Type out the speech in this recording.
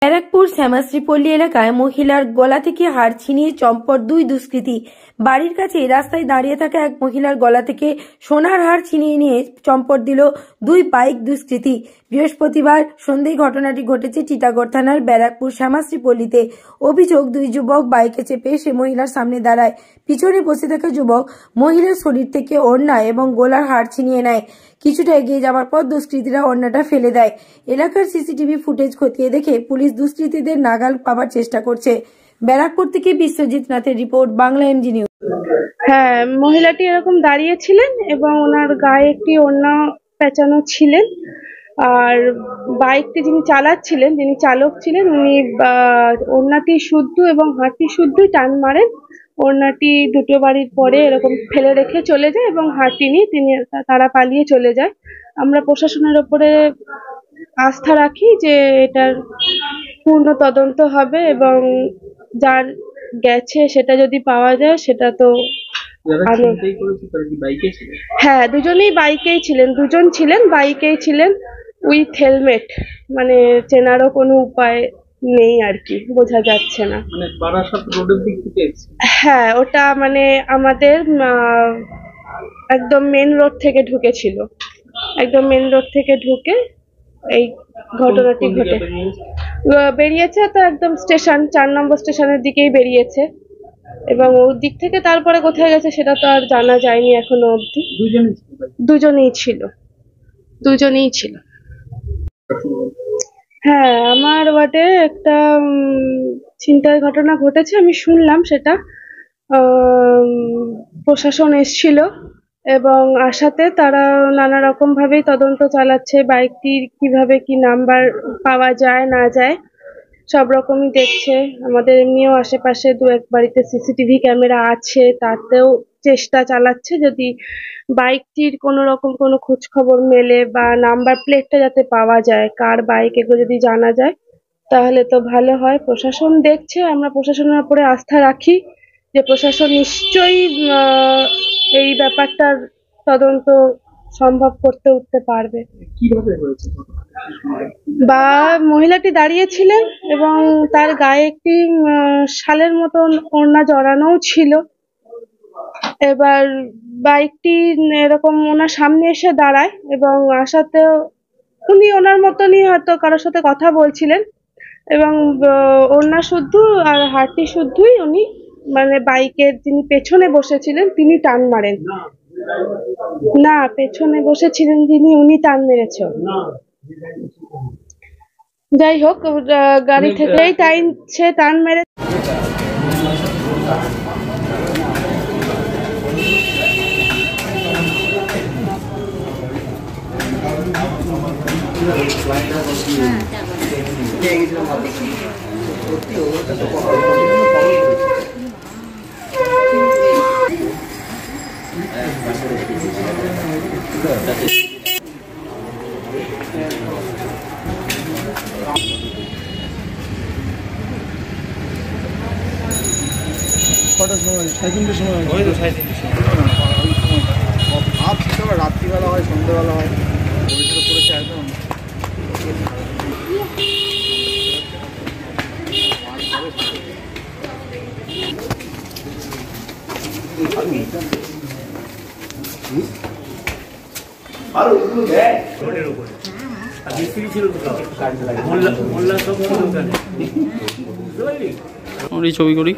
ব্যারাকপুর শ্যামাশ্রীপল্লী এলাকায় মহিলার গলা থেকে হার ছিনিয়ে চম্পট দুই দুষ্কৃতী। বাড়ির কাছে রাস্তায় দাঁড়িয়ে থাকা এক মহিলার গলা থেকে সোনার হার ছিনিয়ে নিয়ে চম্পট দিল দুই বাইক দুষ্কৃতী। বৃহস্পতিবার সন্ধ্যায় ঘটনাটি ঘটেছে টিটাগড় থানার ব্যারাকপুর শ্যামাশ্রীপল্লীতে। অভিযোগ, দুই যুবক বাইকে চেপে সে মহিলার সামনে দাঁড়ায়। পিছনে বসে থাকা যুবক মহিলার শরীর থেকে ওড়না এবং গলার হার ছিনিয়ে নেয়। কিছুটা এগিয়ে যাওয়ার পর দুষ্কৃতীরা ওড়নাটা ফেলে দেয়। এলাকার সিসিটিভি ফুটেজ খতিয়ে দেখে পুলিশ দুষ্কৃতীদের নাগাল পাওয়ার চেষ্টা করছে। ব্যারাকপুর থেকে বিশ্বজিৎ নাথের রিপোর্ট, বাংলা এমজি নিউজ। হ্যাঁ, মহিলাটি এরকম দাঁড়িয়েছিলেন এবং ওনার গায়ে একটি ওড়না পেঁচানো ছিলেন। আর বাইকটি যিনি চালাচ্ছিলেন, যিনি চালক ছিলেন, উনি ওড়নাটি শুদ্ধ এবং হাতটি শুদ্ধই টান মারেন। ওড়নাটি দুটো বাড়ির পরে এরকম ফেলে রেখে চলে যায় এবং হাতটি নিয়ে তারা পালিয়ে চলে যায়। আমরা প্রশাসনের ওপরে আস্থা রাখি যে এটার পূর্ণ তদন্ত হবে এবং যার গেছে সেটা যদি পাওয়া যায় সেটা তো হ্যাঁ, দুজনেই বাইকেই ছিলেন, দুজন ছিলেন বাইকেই ছিলেন উইথ হেলমেট। মানে চেনারও কোনো উপায় নেই আর কি, বোঝা যাচ্ছে না। হ্যাঁ, ওটা মানে আমাদের একদম মেন রোড থেকে ঢুকেছিল, একদম মেন রোড থেকে ঢুকে এই ঘটনাটি বেরিয়েছে। তো একদম স্টেশন 4 নম্বর স্টেশনের দিকেই বেরিয়েছে এবং ওর দিক থেকে তারপরে কোথায় গেছে সেটা তো আর জানা যায়নি এখনো অবধি। দুজনেই ছিল। হ্যাঁ, আমার ওয়ার্ডে একটা ছিনতাইয়ের ঘটনা ঘটেছে, আমি শুনলাম সেটা। প্রশাসন এসেছিল এবং আসাতে তারা নানা রকম ভাবেই তদন্ত চালাচ্ছে। বাইকটির কিভাবে কি নাম্বার পাওয়া যায় না যায় সব রকমই দেখছে। আমাদের এমনিও আশেপাশে 2-1 বাড়িতে সিসিটিভি ক্যামেরা আছে, তাতেও চেষ্টা চালাচ্ছে যদি বাইকটির কোনো রকম কোনো খোঁজ খবর মেলে বা নাম্বার প্লেটটা যাতে পাওয়া যায়, কার বাইক, এগুলো যদি জানা যায় তাহলে তো ভালো হয়। প্রশাসন দেখছে, আমরা প্রশাসনের উপরে আস্থা রাখি যে প্রশাসন নিশ্চয়ই এই ব্যাপারটার তদন্ত সম্ভব করতে উঠতে পারবে। কিভাবে হয়েছে? বা মহিলাটি দাঁড়িয়েছিলেন এবং তার গায়ে একটি শালের মতন ওড়না জড়ানোও ছিল। এবার বাইকটি এরকম ওনার সামনে এসে দাঁড়ায় এবং আসাতে উনি ওনার মতনই হয়তো কারোর সাথে কথা বলছিলেন এবং ওড়না শুদ্ধ আর হাতটি শুদ্ধই উনি মানে বাইকের যিনি পেছনে বসেছিলেন তিনি টান মারেন। না, পেছনে বসেছিলেন যিনি উনি টান মেরেছে। যাই হোক, গাড়ি থেকেই সে টান মেরে কটার সময়? 3:30 সময়। ওই তো 3:30 সময়। রাত্রিবেলা হয়, সন্ধ্যাবেলা হয়, পড়েছে একদম। ছবি করি।